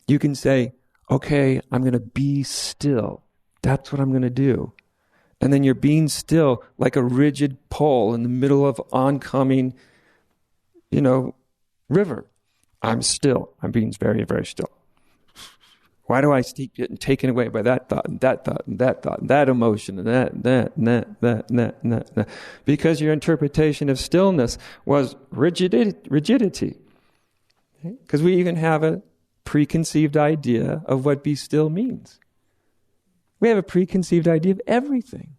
You can say, okay, I'm going to be still. That's what I'm going to do. And then you're being still like a rigid pole in the middle of oncoming, river. I'm still. I'm being very, very still. Why do I keep getting taken away by that thought and that thought and that thought and that emotion and that? Because your interpretation of stillness was rigidity. Because we even have a preconceived idea of what be still means. We have a preconceived idea of everything.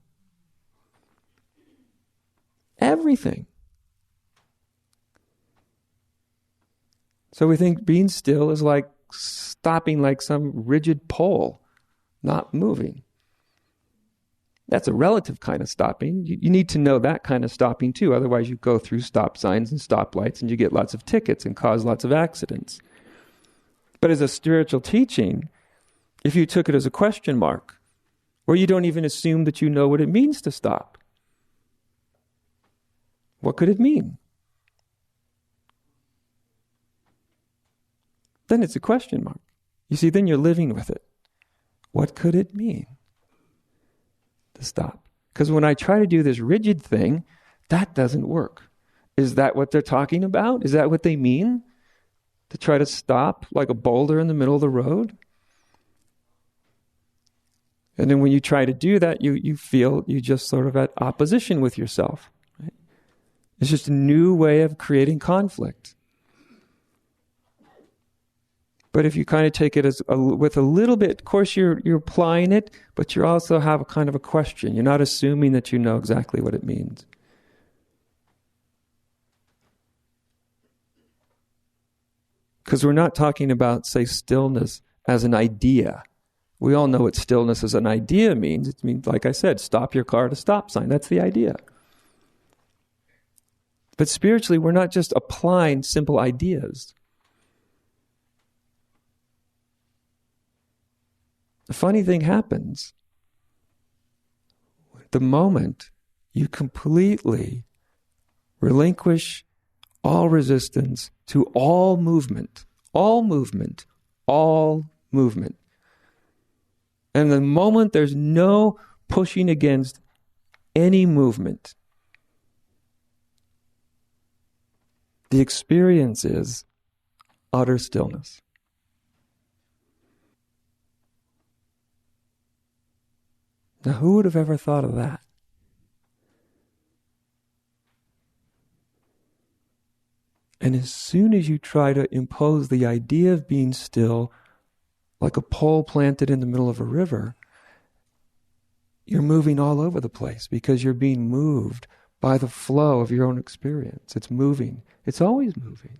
Everything. So we think being still is like stopping like some rigid pole, not moving. That's a relative kind of stopping. You need to know that kind of stopping too. Otherwise you go through stop signs and stoplights and you get lots of tickets and cause lots of accidents. But as a spiritual teaching, if you took it as a question mark, or you don't even assume that you know what it means to stop, what could it mean? Then it's a question mark. You see, then you're living with it. What could it mean to stop? Because when I try to do this rigid thing, that doesn't work. Is that what they're talking about? Is that what they mean? To try to stop like a boulder in the middle of the road? And then when you try to do that, you feel you just sort of at opposition with yourself. Right? It's just a new way of creating conflict. But if you kind of take it as with a little bit, of course you're applying it, but you also have a kind of a question. You're not assuming that you know exactly what it means. Because we're not talking about, say, stillness as an idea. We all know what stillness as an idea means. It means, like I said, stop your car at a stop sign. That's the idea. But spiritually, we're not just applying simple ideas. The funny thing happens. The moment you completely relinquish all resistance to all movement. And the moment there's no pushing against any movement, the experience is utter stillness. Now, who would have ever thought of that? And as soon as you try to impose the idea of being still, like a pole planted in the middle of a river, you're moving all over the place because you're being moved by the flow of your own experience. It's moving. It's always moving.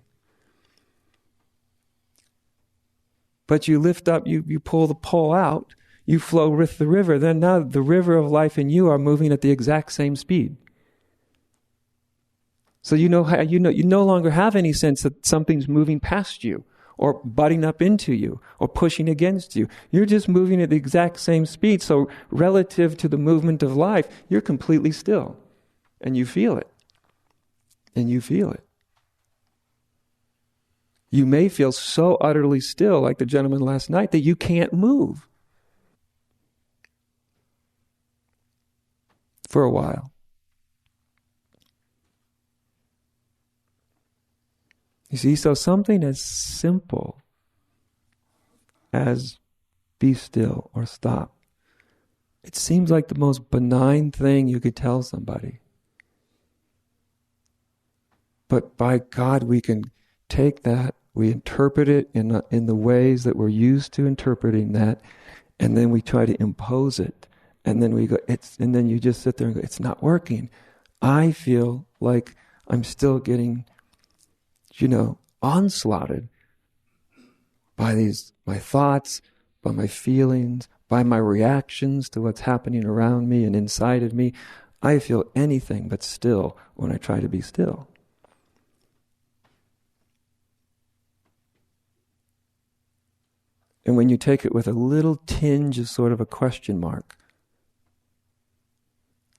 But you lift up, you pull the pole out, you flow with the river, then now the river of life and you are moving at the exact same speed. So you no longer have any sense that something's moving past you or butting up into you or pushing against you. You're just moving at the exact same speed. So relative to the movement of life, you're completely still. And you feel it. And you feel it. You may feel so utterly still, like the gentleman last night, that you can't move. For a while. You see, so something as simple as be still or stop, it seems like the most benign thing you could tell somebody. But by God, we can take that, we interpret it in the ways that we're used to interpreting that, and then we try to impose it. And then we go, and then you just sit there and go, it's not working. I feel like I'm still getting onslaughted by my thoughts, by my feelings, by my reactions to what's happening around me and inside of me. I feel anything but still when I try to be still. And when you take it with a little tinge of sort of a question mark.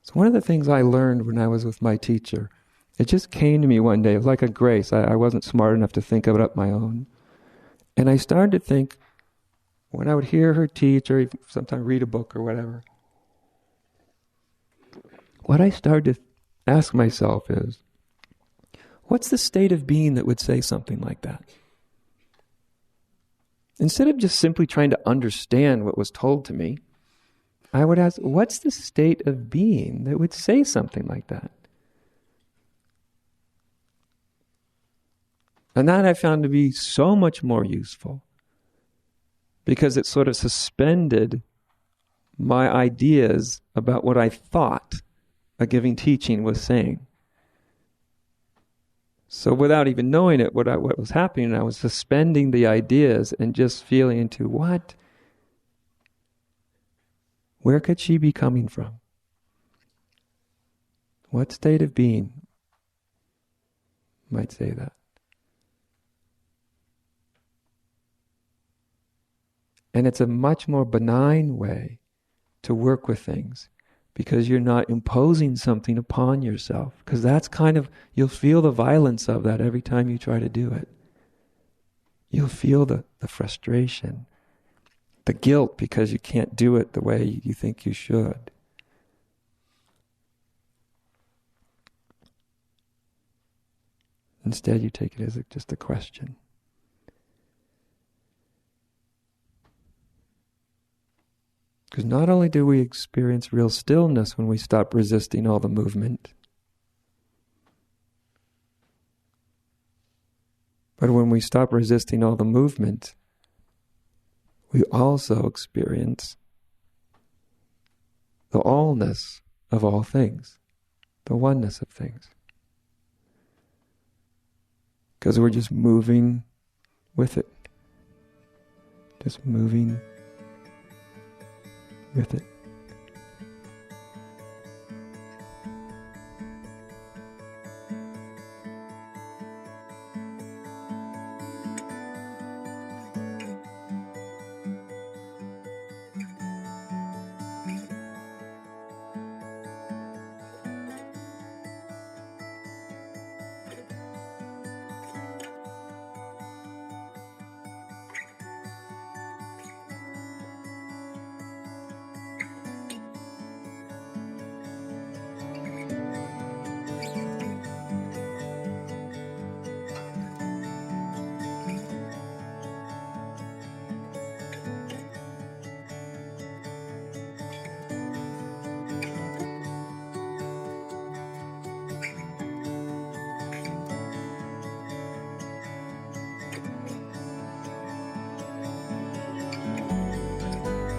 It's one of the things I learned when I was with my teacher. It just came to me one day. It was like a grace. I wasn't smart enough to think of it up my own. And I started to think, when I would hear her teach or even sometimes read a book or whatever, what I started to ask myself is, what's the state of being that would say something like that? Instead of just simply trying to understand what was told to me, I would ask, what's the state of being that would say something like that? And that I found to be so much more useful because it sort of suspended my ideas about what I thought a giving teaching was saying. So without even knowing it, what was happening, I was suspending the ideas and just feeling into what? Where could she be coming from? What state of being might say that? And it's a much more benign way to work with things because you're not imposing something upon yourself. Because that's kind of, you'll feel the violence of that every time you try to do it. You'll feel the frustration, the guilt because you can't do it the way you think you should. Instead, you take it as just a question. Because not only do we experience real stillness when we stop resisting all the movement, but when we stop resisting all the movement, we also experience the allness of all things, the oneness of things. Because we're just moving with it. Just moving with it.